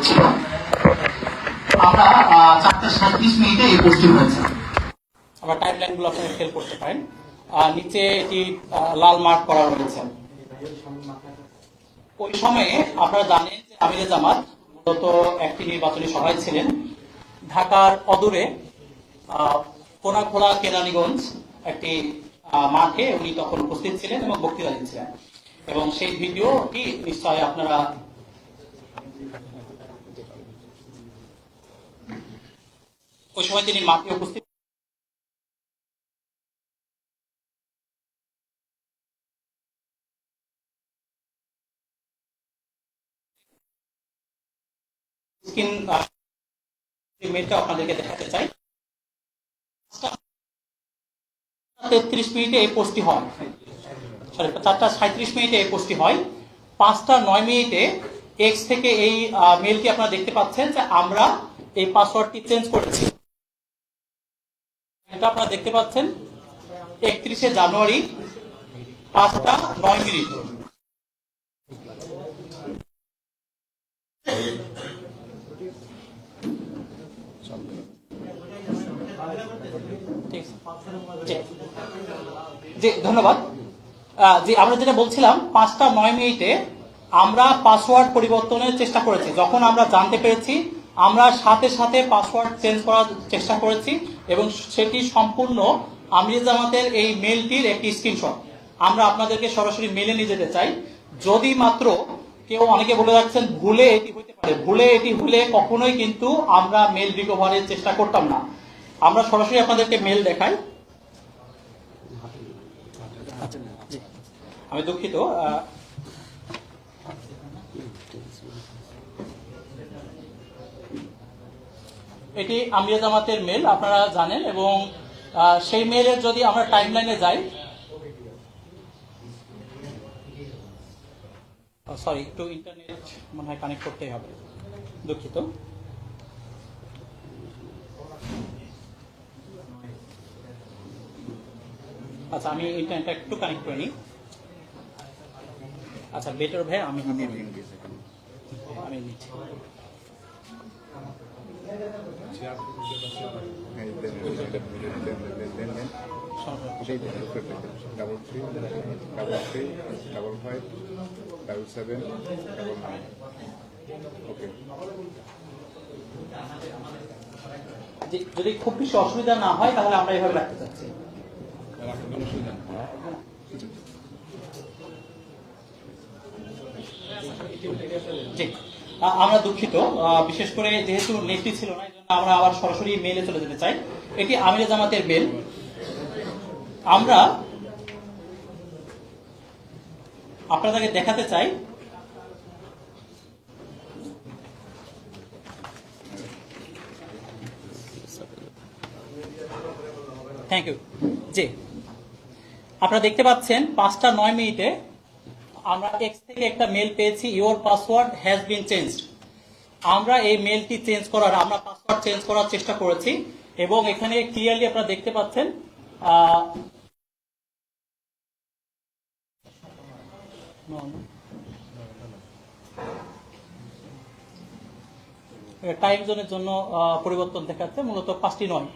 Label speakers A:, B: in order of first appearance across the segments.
A: ছিল। আমরা 4:37 এই পোস্টটি হয়েছে।
B: আমরা টাইমলাইন গুলো আপনারা খেয়াল করতে পারেন। নিচে এটি লাল মার্ক করা রয়েছে। ওই সময়ে আপনারা জানেন যে আমিরে জামাত মূলত একটি নির্বাচনী সভায় ছিলেন ঢাকার অদূরে কোনাখোলা কেরানীগঞ্জ একটি মাঠে উনি তখন উপস্থিত ছিলেন এবং বক্তৃতা দিচ্ছিলেন, এবং সেই ভিডিওটি নিশ্চয় আপনারা ওই সময় তিনি মাঠে উপস্থিত মেলটা আপনাদেরকে দেখাতে চাই। 4:33 এই পোস্টটি হয়, 4:37 এই পোস্টটি হয়। 5:09 এক্স থেকে এই মেলটি আপনারা দেখতে পাচ্ছেন যে আমরা এই পাসওয়ার্ডটি চেঞ্জ করেছি। এটা আপনারা দেখতে পাচ্ছেন 31 জানুয়ারি 5:09। জি ধন্যবাদ। জি আমরা যেটা বলছিলাম 5:09 আমরা পাসওয়ার্ড পরিবর্তনের চেষ্টা করেছি। যখন আমরা জানতে পেরেছি আমরা সাথে সাথে পাসওয়ার্ড চেঞ্জ করার চেষ্টা করেছি, এবং সেটি সম্পূর্ণ আমিরে জামাতের এই মেলটির একটি স্ক্রিনশট আমরা আপনাদেরকে সরাসরি মেলে নিয়ে যেতে চাই। যদি মাত্র কেউ অনেকে বলে রাখছেন ভুলে এটি হইতে পারে, ভুলে এটি হলে কখনোই কিন্তু আমরা মেল রিকভারের চেষ্টা করতাম না। আমরা সরাসরি আপনাদেরকে মেল দেখাই। আমি দুঃখিত, এটি আমিরে জামাতের মেল আপনারা জানেন, এবং সেই মেলের যদি আমরা টাইমলাইনে যাই, সরি একটু ইন্টারনেট মনে হয় কানেক্ট করতেই হবে, দুঃখিত। আচ্ছা আমি ইন্টারনেটটা একটু কানেক্ট করে নিই। আচ্ছা বেটার ভাই আমি নিচ্ছি। যদি খুব বেশি অসুবিধা না হয় তাহলে আমরা এইভাবে রাখতে চাচ্ছি। আমরা দুঃখিত, বিশেষ করে যেহেতু নেটটি ছিল না, এই জন্য আমরা আবার সরাসরি মেইলে চলে যেতে চাই। এটি আমিরে জামাতের মেল। আমরা আপনাদেরকে দেখাতে চাই থ্যাংক ইউ। জি আপনারা দেখতে পাচ্ছেন 5:09 আমরা এক্স থেকে একটা মেল পেয়েছি, your password has been changed. আমরা এই মেলটি চেঞ্জ করার, আমরা পাসওয়ার্ড চেঞ্জ করার চেষ্টা করেছি, এবং এখানে ক্লিয়ারলি আপনারা দেখতে পাচ্ছেন টাইম জোনের জন্য পরিবর্তন দেখাচ্ছে, মূলত 5:09।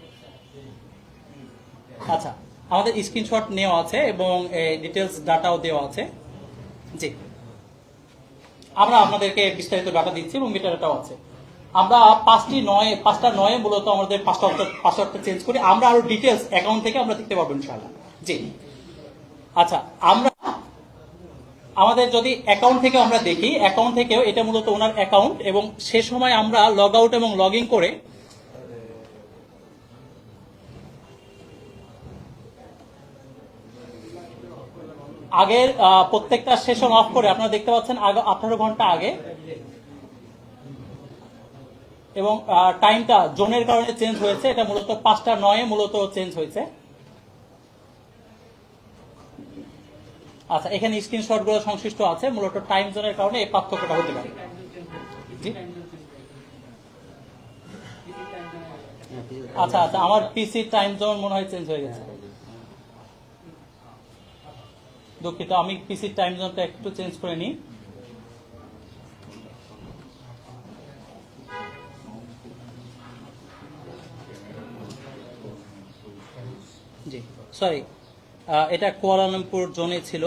B: আচ্ছা আমাদের স্ক্রিনশট নেওয়া আছে এবং ডিটেলস ডাটাও দেওয়া আছে। জি আমরা আপনাদেরকে বিস্তারিত ডাটা দিচ্ছি এবং মিটারটাও আছে। আমরা 5:09 মূলত আমাদের পাসওয়ার্ডটা চেঞ্জ করি। আমরা আরো ডিটেলস অ্যাকাউন্ট থেকে আমরা দেখতে পাবো ইনশাআল্লাহ। জি আচ্ছা আমরা আমাদের যদি অ্যাকাউন্ট থেকে আমরা দেখি, অ্যাকাউন্ট থেকেও এটা মূলত ওনার অ্যাকাউন্ট, এবং সে সময় আমরা লগ আউট এবং লগ ইন করে আগের প্রত্যেকটা সেশন অফ করে আপনারা দেখতে পাচ্ছেন 18 ঘন্টা আগে, এবং টাইমটা জোনের কারণে চেঞ্জ হয়েছে। এটা মূলত 5:09 মূলত চেঞ্জ হয়েছে। আচ্ছা এখানে স্ক্রিনশট গুলো সংশ্লিষ্ট আছে, মূলত টাইম জোনের কারণে এই পার্থক্যটা হতে পারে। জি আচ্ছা আচ্ছা আমার পিসি টাইম জোন মনে হয় চেঞ্জ হয়ে গেছে, দুঃখিত। আমি পিসি টাইম জোনটা একটু চেঞ্জ করে নিই। জি সরি, এটা কুয়ালালামপুর জোনে ছিল।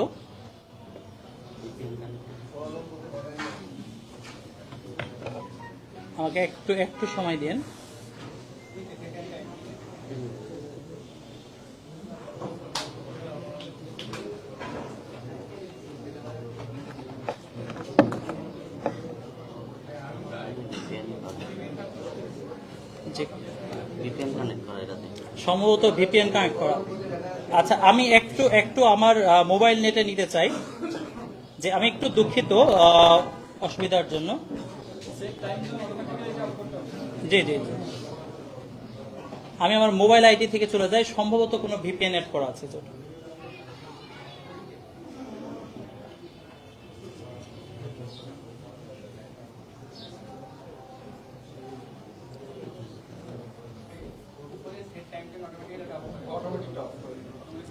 B: আমাকে একটু একটু সময় দিন। জি
C: VPN কানেক্ট করা এটাতে।
B: সম্ভবত ভিপিএন কানেক্ট করা। আচ্ছা, আমি একটু একটু আমার মোবাইল নেটে নিতে চাই। যে আমি একটু দুঃখিত অসুবিধার জন্য। জি জি জি। আমি আমার মোবাইল আইডি থেকে চলে যাই, সম্ভবত কোনো ভিপিএন অ্যাড করা আছে তো।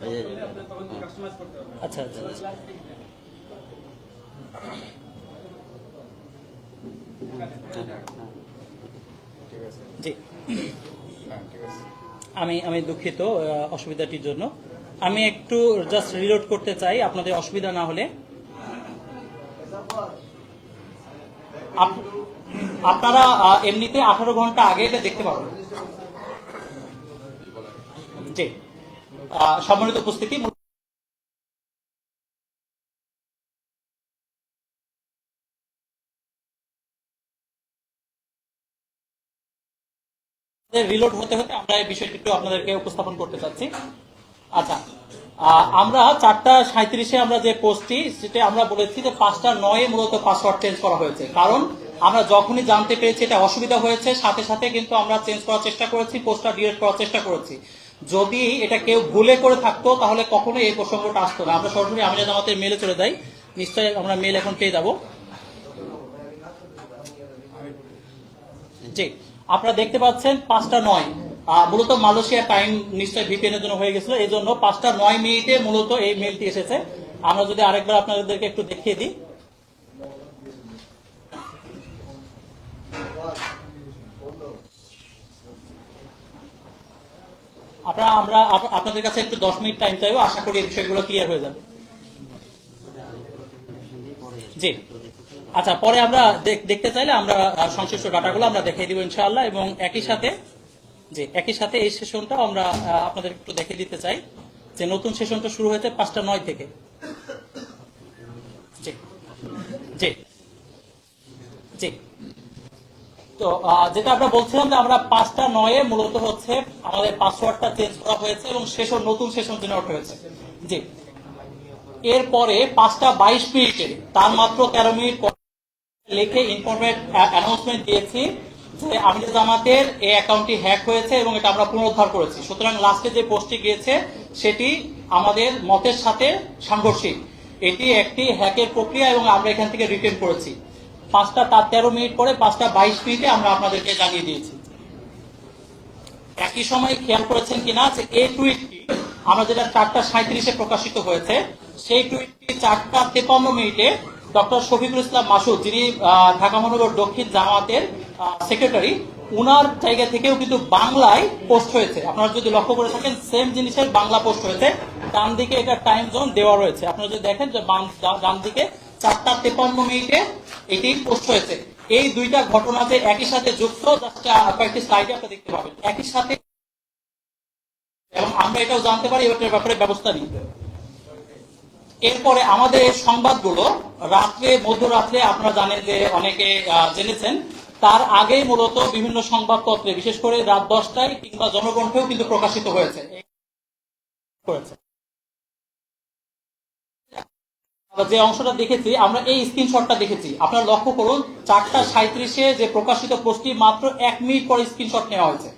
C: এই যে,
B: আচ্ছা আচ্ছা আচ্ছা। জি আমি আমি দুঃখিত অসুবিধাটির জন্য। আমি একটু জাস্ট রিলোড করতে চাই আপনাদের অসুবিধা না হলে। আপনারা এমনিতে 18 ঘন্টা আগে এটা দেখতে পাবেন। জি সম্মানিত উপস্থিতি, রিলোড হতে হতে আমরা এই বিষয়টি একটু আপনাদেরকে উপস্থাপন করতে চাচ্ছি। আচ্ছা, আমরা 4:37 আমরা যে পোস্টটি, সেটা আমরা বলেছি যে 5:09 মূলত পাসওয়ার্ড চেঞ্জ করা হয়েছে। কারণ আমরা যখনই জানতে পেরেছি এটা অসুবিধা হয়েছে, সাথে সাথে কিন্তু আমরা চেঞ্জ করার চেষ্টা করেছি, পোস্টটা ডিলিট করার চেষ্টা করেছি। যদি এটা কেউ ভুলে করে থাকতো তাহলে কখনোই এই প্রসঙ্গটা আসতো না। আমরা সরাসরি আমিরাত জামাতের মেলে চলে যাই, নিশ্চয়ই আমরা মেল এখন পেয়ে যাব। জি আপনারা দেখতে পাচ্ছেন 5:09, মূলত মালয়েশিয়া টাইম নিশ্চয়ই ভিপিএন এর জন্য হয়ে গেছিল, এই জন্য 5:09 মূলত এই মেলটি এসেছে। আমরা যদি আরেকবার আপনাদেরকে একটু দেখিয়ে দিই। আমরা আপনাদের কাছে একটু 10 মিনিট টাইম চাইবো, আশা করি এই বিষয়গুলো ক্লিয়ার হয়ে যাবে। জি আচ্ছা, পরে আমরা দেখতে চাইলে আমরা সংশ্লিষ্ট ডাটাগুলো আমরা দেখিয়ে দিব ইনশাআল্লাহ। এবং একই সাথে এই সেশনটা আমরা আপনাদের একটু দেখিয়ে দিতে চাই যে নতুন সেশনটা শুরু হয়েছে 5:09 থেকে। জি জি জি তো যেটা আমরা বলছিলাম যে আমরা 5:09 মূলত হচ্ছে আমাদের পাসওয়ার্ডটা চেঞ্জ করা হয়েছে এবং নতুন সেশন জেনারেট হয়েছে। জি এরপরে 5:22 তার মাত্র 13 মিনিট লিখে ইনফরমেট অ্যানাউন্সমেন্ট দিয়েছি যে আমিরাত জামাতের এই অ্যাকাউন্টটি হ্যাক হয়েছে এবং এটা আমরা পুনরুদ্ধার করেছি। সুতরাং লাস্টে যে পোস্টটি গিয়েছে সেটি আমাদের মতের সাথে সাংঘর্ষিক। এটি একটি হ্যাকের প্রক্রিয়া এবং আমরা এখান থেকে রিটার্ন করেছি। 5:13 পরে 5:22 আমরা আপনাদেরকে জানিয়ে দিয়েছি। একই সময় খেয়াল করেছেন কিনা যে এই টুইটটি আমরা যেটা 4:37 প্রকাশিত হয়েছে, সেই টুইটটি 4:53 ডক্টর শফিকুল ইসলাম মাসুদ, যিনি ঢাকা মহানগর দক্ষিণ জামাতের সেক্রেটারি, উনার জায়গা থেকেও কিন্তু বাংলায় পোস্ট হয়েছে। আপনারা যদি লক্ষ্য করে থাকেন সেম জিনিসের বাংলা পোস্ট হয়েছে। ডান দিকে এটা টাইম জোন দেওয়া রয়েছে, আপনারা যদি দেখেন যে ডান দিকে 4:53 এটি পোস্ট হয়েছে। এই দুইটা ঘটনা যে একই সাথে যুক্ত, কয়েকটি স্লাইডে আপনি দেখতে পাবেন একই সাথে, এবং আমরা এটাও জানতে পারি এটার ব্যাপারে ব্যবস্থা নিই। এরপরে আমাদের সংবাদগুলো মধ্যরাত্রে আপনারা জানেন যে অনেকে জেনেছেন, তার আগেই মূলত বিভিন্ন সংবাদপত্রে বিশেষ করে রাত 10টায় কিংবা জনকণ্ঠেও কিন্তু প্রকাশিত হয়েছে। যে অংশটা দেখেছি আমরা এই স্ক্রিনশটটা দেখেছি, আপনারা লক্ষ্য করুন 4:37 যে প্রকাশিত পোস্টটি মাত্র 1 মিনিট পর স্ক্রিনশট নেওয়া হয়েছে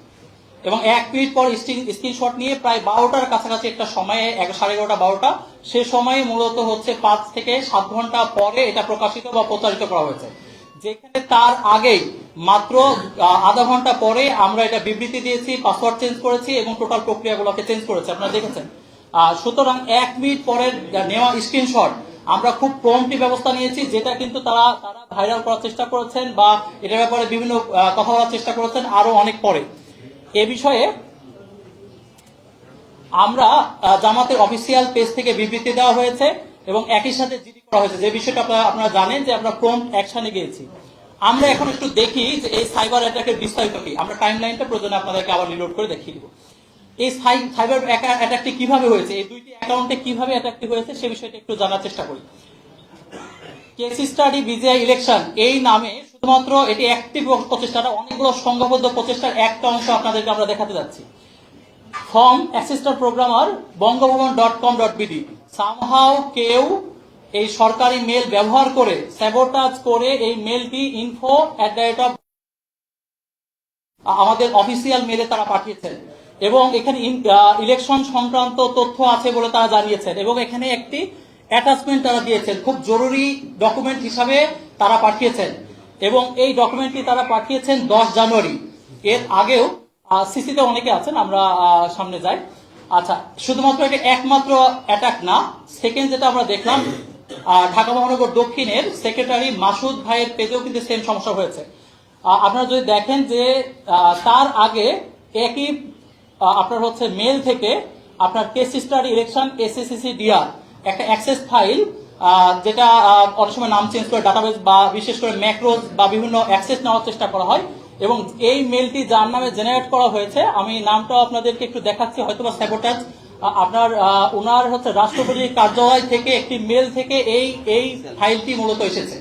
B: এবং 1 মিনিট পর স্ক্রিনশট নিয়ে প্রায় 12টার কাছাকাছি একটা সময়ে 11:30-12টা, সে সময়ে মূলত হচ্ছে 5 থেকে 7 ঘন্টা পরে এটা প্রকাশিত বা প্রচারিত করা হয়েছে। যেখানে তার আগেই মাত্র আধা ঘন্টা পরে আমরা এটা বিবৃতি দিয়েছি, পাসওয়ার্ড চেঞ্জ করেছি এবং টোটাল প্রক্রিয়াগুলোকে চেঞ্জ করেছি, আপনারা দেখেছেন। সুতরাং 1 মিনিট পরের নেওয়া স্ক্রিনশট আমরা খুব প্রম্পটলি ব্যবস্থা নিয়েছি, যেটা কিন্তু তারা ভাইরাল করার চেষ্টা করেছেন বা এটার ব্যাপারে বিভিন্ন কথা বলার চেষ্টা করেছেন আরো অনেক পরে। এ বিষয়ে আমরা জামাতের অফিসিয়াল পেজ থেকে বিবৃতি দেওয়া হয়েছে এবং একই সাথে জিডি করা হয়েছে, যে বিষয়টা আপনারা জানেন যে আমরা প্রম্পট অ্যাকশনে গিয়েছি। আমরা এখন একটু দেখি যে এই সাইবার অ্যাটাকের বিস্তারিত কি। আমরা টাইমলাইনটা প্রয়োজনে আপনাদেরকে আবার রিলোড করে দেখিয়ে দিব। এই সাইবার অ্যাটাকটি কিভাবে হয়েছে, এই দুইটি অ্যাকাউন্টে কিভাবে অ্যাটাকটি হয়েছে সে বিষয়টা একটু জানার চেষ্টা করি। কেস স্টাডি বিজিআই ইলেকশন এই নামে শুধুমাত্র এটি একটি প্রচেষ্টাটা, অনেকগুলো সংঘবদ্ধ প্রচেষ্টার একটা অংশ আপনাদেরকে আমরা দেখাতে যাচ্ছি। ফর্ম অ্যাসিস্ট্যান্ট প্রোগ্রামার বঙ্গভবন.com.bd সামহাও কেউ এই সরকারি মেল ব্যবহার করে স্যাবোটাজ করে এই মেলটি info@, আমাদের অফিসিয়াল মেলে তারা পাঠিয়েছেন এবং এখানে ইলেকশন সংক্রান্ত তথ্য আছে বলে তারা জানিয়েছেন এবং এখানে একটি অ্যাটাচমেন্ট তারা দিয়েছেন, খুব জরুরি ডকুমেন্ট হিসাবে তারা পাঠিয়েছেন এবং এই ডকুমেন্টটি তারা পাঠিয়েছেন 10 জানুয়ারি। এর আগেও সিসিতে অনেকে আছেন, আমরা সামনে যাই। আচ্ছা, শুধুমাত্র এটা একমাত্র অ্যাটাক না, সেকেন্ড যেটা আমরা দেখলাম ঢাকা মহানগর দক্ষিণের সেক্রেটারি মাসুদ ভাইয়ের পেজেও কিন্তু সেম সমস্যা হয়েছে। আপনারা যদি দেখেন যে তার আগে একই আপনার হচ্ছে মেল থেকে আপনার কেস স্টাডি ইলেকশন SSCDR একটা অ্যাক্সেস ফাইল, যেটা অনেক সময় নাম চেঞ্জ করে ডাটাবেস বা বিশেষ করে ম্যাক্রোজ বা বিভিন্ন অ্যাক্সেস নেওয়ার চেষ্টা করা হয় এবং এই মেলটি যার নামে জেনারেট করা হয়েছে, আমি নামটাও আপনাদেরকে একটু দেখাচ্ছি, হয়তো বা স্যাবোটাজ আপনার ওনার হচ্ছে রাষ্ট্রপতির কার্যালয় থেকে একটি মেল থেকে এই ফাইলটি মূলত এসেছে।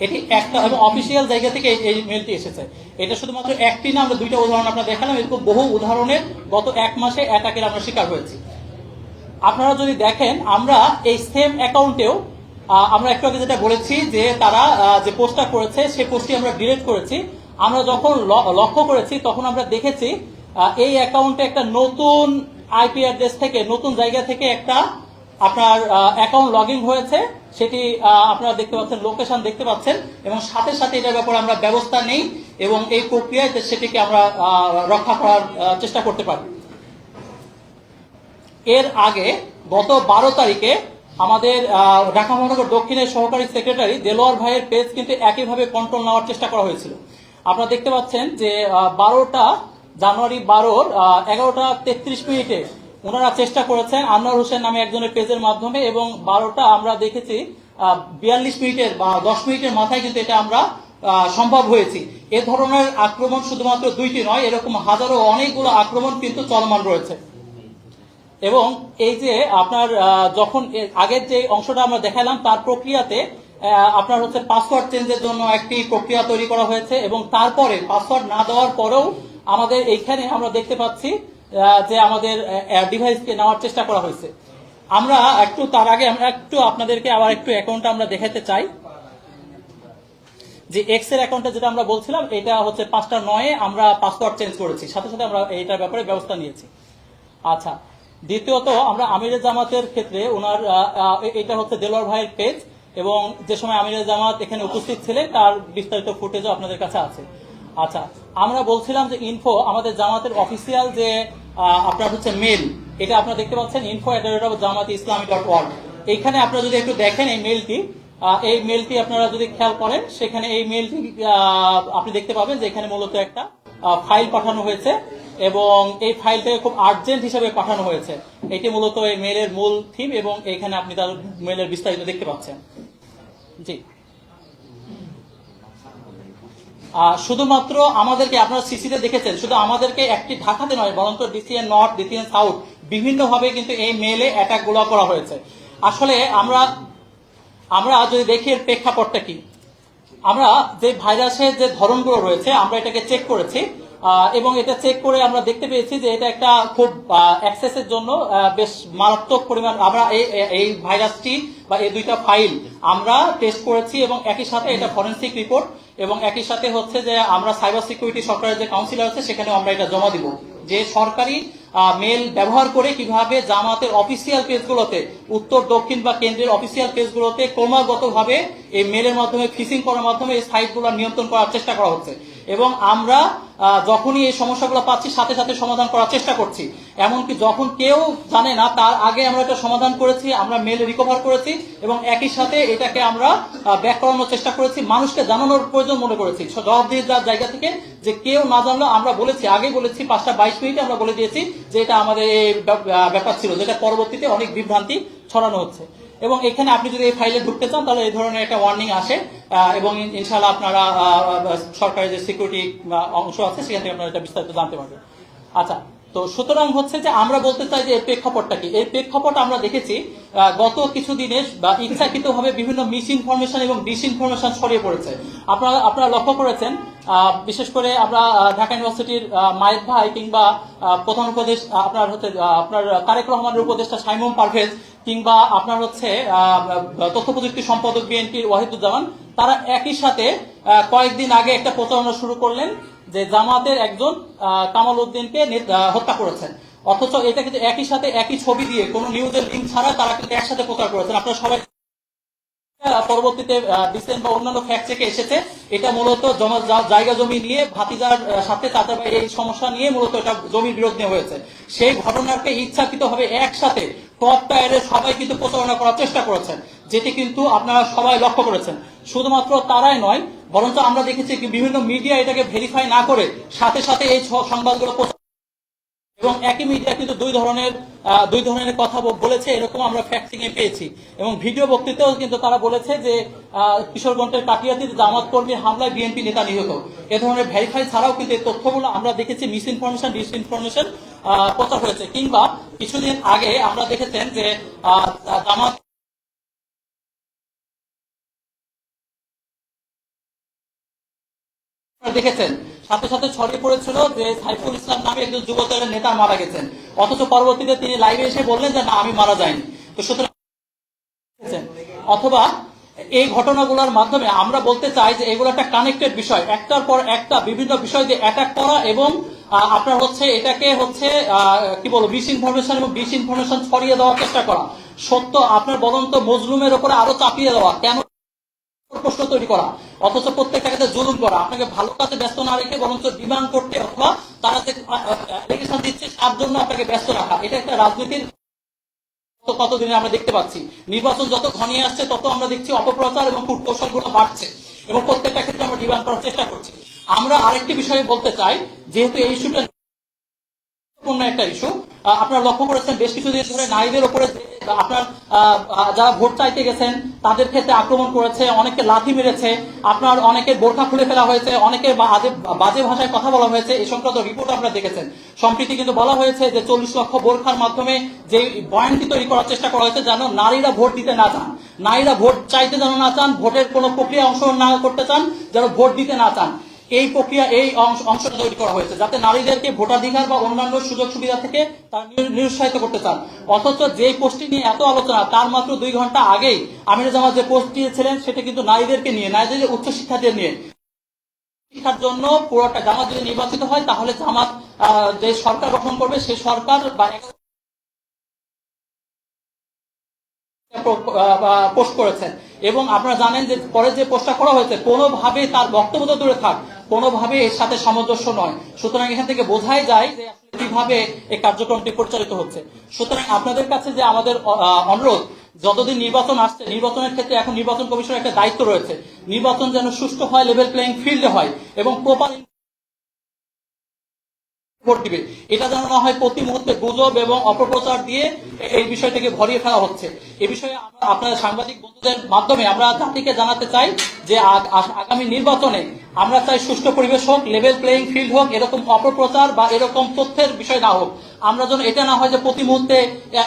B: এটি একটা এবং অফিসিয়াল জায়গা থেকে এই মেলটি এসেছে। এটা শুধুমাত্র একটি না, আমরা দুইটা উদাহরণ আপনারা দেখালাম, এরকম বহু উদাহরণের গত 1 মাসে অ্যাটাকের আমরা শিকার হয়েছি। আপনারা যদি দেখেন আমরা এই সেম অ্যাকাউন্টেও আমরা একটু আগে যেটা বলেছি যে তারা যে পোস্টটা করেছে সেই পোস্টটি আমরা ডিলিট করেছি। আমরা যখন লক্ষ্য করেছি তখন আমরা দেখেছি এই অ্যাকাউন্টে একটা নতুন আইপি অ্যাড্রেস থেকে, নতুন জায়গা থেকে একটা আপনার অ্যাকাউন্ট লগ ইন হয়েছে, সেটি আপনারা দেখতে পাচ্ছেন, লোকেশন দেখতে পাচ্ছেন এবং সাথে সাথে এটার ব্যাপারে আমরা ব্যবস্থা নেই এবং এই প্রক্রিয়ায় সেটিকে আমরা রক্ষা করার চেষ্টা করতে পারি। এর আগে গত 12 তারিখে আমাদের ঢাকা মহানগর দক্ষিণের সহকারী সেক্রেটারি দেলোয়ার ভাইয়ের পেজ কিন্তু একইভাবে কন্ট্রোল নেওয়ার চেষ্টা করা হয়েছিল। আপনারা দেখতে পাচ্ছেন যে 12 জানুয়ারি 11:33 ওনারা চেষ্টা করেছেন আনোয়ার হোসেন নামে একজনের পেজের মাধ্যমে এবং 12টা আমরা দেখেছি 42 মিনিটের বা 10 মিনিটের মাথায় কিন্তু এটা আমরা সম্ভব হয়েছি। এ ধরনের আক্রমণ শুধুমাত্র 2টি নয়, এরকম হাজারো অনেকগুলো আক্রমণ কিন্তু চলমান রয়েছে। এবং এই যে আপনার যখন আগের যে অংশটা আমরা দেখালাম তার প্রক্রিয়াতে আপনার হচ্ছে পাসওয়ার্ড চেঞ্জের জন্য একটি প্রক্রিয়া তৈরি করা হয়েছে এবং তারপরে পাসওয়ার্ড না দেওয়ার পরেও আমাদের এইখানে আমরা দেখতে পাচ্ছি যে আমাদের ডিভাইসকে নেওয়ার চেষ্টা করা হয়েছে। আমরা একটু তার আগে আমরা একটু আপনাদেরকে আবার একটু অ্যাকাউন্টটা আমরা দেখাতে চাই যে এক্স এর অ্যাকাউন্টে যেটা আমরা বলছিলাম, এটা হচ্ছে 5টা 9 আমরা পাসওয়ার্ড চেঞ্জ করেছি, সাথে সাথে আমরা এইটার ব্যাপারে ব্যবস্থা নিয়েছি। আচ্ছা, দ্বিতীয়ত আমরা আমিরে জামাতের ক্ষেত্রে ওনার এটা হচ্ছে দেলোয়ার ভাইয়ের পেজ এবং যে সময় আমিরে জামাত এখানে উপস্থিত ছিলেন তার বিস্তারিত ফুটেজও আপনাদের কাছে আছে। আচ্ছা, আমরা বলছিলাম যে ইনফো আমাদের জামাতের অফিসিয়াল যে আপনার হচ্ছে মেল, এটা আপনারা দেখতে পাচ্ছেন info@jamatislamik.org। এইখানে আপনারা যদি একটু দেখেন এই মেলটি আপনারা যদি খেয়াল করেন, সেখানে এই মেলটি আপনি দেখতে পাবেন যে এখানে মূলত একটা ফাইল পাঠানো হয়েছে এবং এই ফাইলটাকে খুব আর্জেন্ট হিসেবে পাঠানো হয়েছে। এটি মূলত এই মেলের মূল থিম এবং এখানে আপনি তার মেলের বিস্তারিত দেখতে পাচ্ছেন। জি, শুধুমাত্র আমাদেরকে আপনারা সিসিতে দেখেছেন, শুধু আমাদেরকে একটি ঢাকাতে নয় বরঞ্চ ডিসিএন নর্থ, ডিসিএন সাউথ বিভিন্নভাবে কিন্তু এই মেলে অ্যাটাক গুলো করা হয়েছে। আসলে আমরা যদি দেখি এর প্রেক্ষাপটটা কি, আমরা যে ভাইরাসের যে ধরনগুলো রয়েছে আমরা এটাকে চেক করেছি এবং এটা চেক করে আমরা দেখতে পেয়েছি যে এটা একটা খুব অ্যাক্সেসের জন্য বেশ মারাত্মক পরিমাণ। আমরা এই ভাইরাসটি বা এই 2টা ফাইল আমরা টেস্ট করেছি এবং একই সাথে এটা ফরেনসিক রিপোর্ট এবং একই সাথে হচ্ছে যে আমরা সাইবার সিকিউরিটি সরকারের যে কাউন্সিলর আছে সেখানেও আমরা এটা জমা দিব যে সরকারি মেল ব্যবহার করে কিভাবে জামাতের অফিসিয়াল পেজগুলোতে, উত্তর দক্ষিণ বা কেন্দ্রের অফিসিয়াল পেজগুলোতে ক্রমাগতভাবে এই মেলের মাধ্যমে ফিশিং করার মাধ্যমে এই সাইটগুলো নিয়ন্ত্রণ করার চেষ্টা করা হচ্ছে এবং আমরা যখনই এই সমস্যাগুলো পাচ্ছি সাথে সাথে সমাধান করার চেষ্টা করছি। এমনকি যখন কেউ জানে না তার আগে আমরা এটা সমাধান করেছি, আমরা মেল রিকভার করেছি এবং একই সাথে এটাকে আমরা ব্যাক করানোর চেষ্টা করেছি, মানুষকে জানানোর প্রয়োজন মনে করেছি জবাবদিহিতার জায়গা থেকে যে কেউ না জানলেও আমরা বলেছি, আগে বলেছি 5:22 আমরা বলে দিয়েছি যে এটা আমাদের এই ব্যাপার ছিল, যেটা পরবর্তীতে অনেক বিভ্রান্তি ছড়ানো হচ্ছে। এবং এখানে আপনি যদি এই ফাইলে ঢুকতে চান তাহলে এই ধরনের একটা ওয়ার্নিং আসে, এবং ইনশাআল্লাহ আপনারা সরকারের যে সিকিউরিটি অংশ আছে সেখান থেকে আপনারা এটা বিস্তারিত জানতে পারবেন। আচ্ছা, তো সুতরাং হচ্ছে যে আমরা বলতে চাই যে এর প্রেক্ষাপটটা কি। এই প্রেক্ষাপট আমরা দেখেছি গত কিছুদিনে বা ইচ্ছাকৃতভাবে বিভিন্ন মিস ইনফরমেশন এবং ডিসইনফরমেশন ছড়িয়ে পড়েছে। আপনারা লক্ষ্য করেছেন, বিশেষ করে আমরা ঢাকা ইউনিভার্সিটির মায়ের ভাই কিংবা প্রধান উপদেশ আপনার তারেক রহমানের উপদেষ্টা সাইমুম পারভেজ কিংবা আপনার হচ্ছে তথ্য প্রযুক্তি সম্পাদক বিএনপির ওয়াহিদুজ্জামান, তারা একই সাথে কয়েকদিন আগে একটা প্রচারণা শুরু করলেন যে জামাতের একজন কামাল উদ্দিনকে হত্যা করেছেন। অথচ এটা কিন্তু একই সাথে একই ছবি দিয়ে কোনো নিউজের লিঙ্ক ছাড়া তারা কিন্তু একসাথে প্রচার করেছেন। আপনারা সবাই পরবর্তীতে ডিসেন্ট বা অন্যান্য ফ্যাক্ট চেকে এসেছে এটা মূলত জায়গা জমি নিয়ে ভাতিজার সাথে চাচা ভাই এই সমস্যা নিয়ে মূলত এটা জমির বিরোধ নিয়ে হয়েছে। সেই ঘটনাকে ইচ্ছাকৃতভাবে একসাথে টপ টায়ারে সবাই কিন্তু প্রচারণা করার চেষ্টা করেছেন, যেটি কিন্তু আপনারা সবাই লক্ষ্য করেছেন। শুধুমাত্র তারাই নয়, বরঞ্চ আমরা দেখেছি বিভিন্ন মিডিয়া এটাকে ভেরিফাই না করে সাথে সাথে এই সংবাদগুলো, এবং একই মিডিয়া কিন্তু দুই ধরনের কথা বলেছে, এরকম আমরা ফ্যাক্টিং এ পেয়েছি। এবং ভিডিও বক্তৃতাও কিন্তু তারা বলেছে যে কিশোরগঞ্জের কাটিয়াতির জামাত কর্মীর হামলায় বিএনপি নেতা নিহত। এ ধরনের ভেরিফাই ছাড়াও কিন্তু এই তথ্যগুলো আমরা দেখেছি মিস ইনফরমেশন ডিসইনফরমেশন প্রচার হয়েছে। কিংবা কিছুদিন আগে আমরা দেখেছেন যে জামাত দেখেছেন সাথে সাথে ছড়িয়ে পড়েছিল যে সাইফুল ইসলাম নামে একজন যুবদলের নেতা মারা গেছেন, অথচ পরবর্তীতে তিনি লাইভে এসে বললেন যে না, আমি মারা যাইনি। তো সুতরাং অথবা এই ঘটনাগুলোর মাধ্যমে আমরা বলতে চাই যে এগুলো একটা কানেক্টেড বিষয়, একটার পর একটা বিভিন্ন বিষয় দিয়ে অ্যাটাক করা এবং আপনার হচ্ছে এটাকে হচ্ছে কি বলবো মিস ইনফরমেশন এবং ডিসইনফরমেশন ছড়িয়ে দেওয়ার চেষ্টা করা, সত্য আপনার বলন্ত মজলুমের উপরে আরো চাপিয়ে দেওয়া, কেন প্রশ্ন তৈরি করা, অথচ প্রত্যেকটা কাজে জুলুম করা, আপনাকে ভালো কাজে ব্যস্ত না রেখে বরঞ্চ ডিমান্ড করতে অথবা তারা যে অ্যালিগেশন দিচ্ছে তার জন্য আপনাকে ব্যস্ত রাখা, এটা একটা রাজনীতির কতদিনে আমরা দেখতে পাচ্ছি। নির্বাচন যত ঘনিয়ে আসছে তত আমরা দেখছি অপপ্রচার এবং কূটকৌশলগুলো বাড়ছে এবং প্রত্যেকটা ক্ষেত্রে আমরা ডিমান্ড করার চেষ্টা করছি। আমরা আরেকটি বিষয়ে বলতে চাই, যেহেতু এই ইস্যুটা একটা ইস্যু, আপনারা লক্ষ্য করেছেন বেশ কিছুদিন ধরে নারীদের উপরে আপনার যারা ভোট চাইতে গেছেন তাদের ক্ষেত্রে আক্রমণ করেছে, অনেকে লাথি মেরেছে, আপনার অনেকের বোরখা খুলে ফেলা হয়েছে, অনেকের বাজে ভাষায় কথা বলা হয়েছে। এই সংক্রান্ত রিপোর্ট আপনারা দেখেছেন। সম্প্রতি কিন্তু বলা হয়েছে যে 40 লক্ষ বোরখার মাধ্যমে যে বয়ানটি তৈরি করার চেষ্টা করা হয়েছে যেন নারীরা ভোট দিতে না চান, নারীরা ভোট চাইতে যেন না চান, ভোটের কোনো প্রক্রিয়া অংশগ্রহণ না করতে চান, যেন ভোট দিতে না চান, এই প্রক্রিয়া এই অংশটা তৈরি করা হয়েছে যাতে নারীদেরকে ভোটাধিকার বা অন্যান্য সুযোগ সুবিধা থেকে তারা নিরুৎসাহিত করতে চান। অথচ যে পোস্টটি নিয়ে এত আলোচনা, তার মাত্র 2 ঘন্টা আগেই আমির জামাত যে পোস্ট দিয়েছিলেন সেটা কিন্তু নারীদেরকে নিয়ে, নারীদের উচ্চশিক্ষাদের নিয়ে। শিক্ষার জন্য পুরোটা জামাত যদি নির্বাচিত হয় তাহলে জামাত যে সরকার গঠন করবে সেই সরকার বা পোস্ট করেছেন। এবং আপনারা জানেন যে পরে যে পোস্টটা করা হয়েছে কোনোভাবে তার বক্তব্য তো দূরে থাক, কোনোভাবে এর সাথে সামঞ্জস্য নয়। সুতরাং এখান থেকে বোঝাই যায় যে কিভাবে এই কার্যক্রমটি পরিচালিত হচ্ছে। সুতরাং আপনাদের কাছে যে আমাদের অনুরোধ, যতদিন নির্বাচন আসছে, নির্বাচনের ক্ষেত্রে এখন নির্বাচন কমিশনের একটা দায়িত্ব রয়েছে, নির্বাচন যেন সুষ্ঠু হয়, লেভেল প্লেইং ফিল্ডে হয় এবং প্রপার ভোট দিবে, এটা যেন না হয় প্রতি মুহূর্তে গুজব এবং অপপ্রচার দিয়ে এই বিষয়টাকে ভরিয়ে ফেলা হচ্ছে। এই বিষয়ে আমরা আপনাদের সাংবাদিক বন্ধুদের মাধ্যমে আমরা জাতিকে জানাতে চাই যে আগামী নির্বাচনে আমরা চাই সুষ্ঠু পরিবেশ হোক, লেভেল প্লেইং ফিল্ড হোক, এরকম অপপ্রচার বা এরকম তথ্যের বিষয় না হোক। আমরা যেন এটা না হয় যে প্রতি মুহূর্তে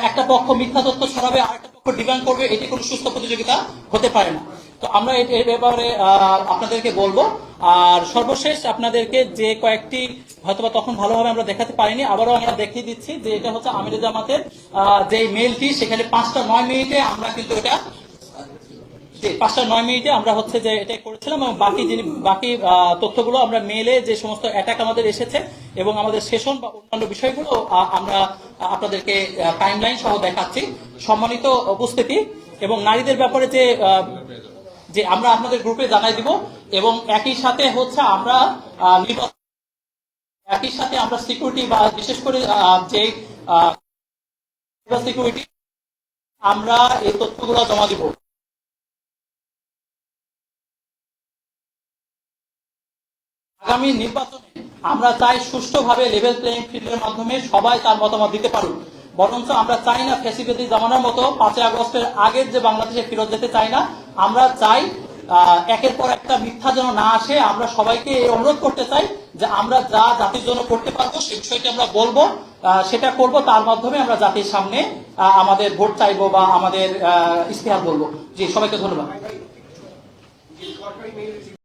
B: একটা পক্ষ মিথ্যা তথ্য ছড়াবে, আরেকটা পক্ষ ডিমান্ড করবে, এটি কোনো সুস্থ প্রতিযোগিতা হতে পারে না। তো আমরা এই ব্যাপারে আপনাদেরকে বলবো। আর সর্বশেষ আপনাদেরকে যে কয়েকটি হয়তোবা তখন ভালোভাবে আমরা দেখাতে পারিনি, আবারও আমরা দেখিয়ে দিচ্ছি যে এটা হচ্ছে আমির জামাতের যে মেইলটি, সেখানে 5:09 আমরা কিন্তু এটা 5:09 আমরা হচ্ছে যে এটা করেছিলাম এবং বাকি তথ্যগুলো আমরা মেইলে যে সমস্ত অ্যাটাক আমাদের এসেছে এবং আমাদের সেশন বা অন্যান্য বিষয়গুলো আমরা আপনাদেরকে টাইমলাইন সহ দেখাচ্ছি। সম্মানিত উপস্থিতি, এবং নারীদের ব্যাপারে যে আমরা আপনাদের গ্রুপে জানাই দিব এবং একই সাথে হচ্ছে আমরা সিকিউরিটি বা বিশেষ করে যে সিকিউরিটি আমরা এই তথ্যগুলো জমা দিব। আগামী নির্বাচনে আমরা চাই সুষ্ঠুভাবে লেভেল প্লেইং ফিল্ডের মাধ্যমে সবাই তার মতামত দিতে পারুক। বরঞ্চ আমরা চাই না ফ্যাসিবাদী জামানার মতো 5ই আগস্টের আগের যে বাংলাদেশে ফেরত যেতে চাই না। আমরা চাই একের পর একটা মিথ্যা যেন না আসে। আমরা সবাইকে এই অনুরোধ করতে চাই যে আমরা যা জাতির জন্য করতে পারবো সেই বিষয়টি আমরা বলবো, সেটা করব, তার মাধ্যমে আমরা জাতির সামনে আমাদের ভোট চাইবো বা আমাদের ইশতেহার বলবো। জি, সবাইকে ধন্যবাদ।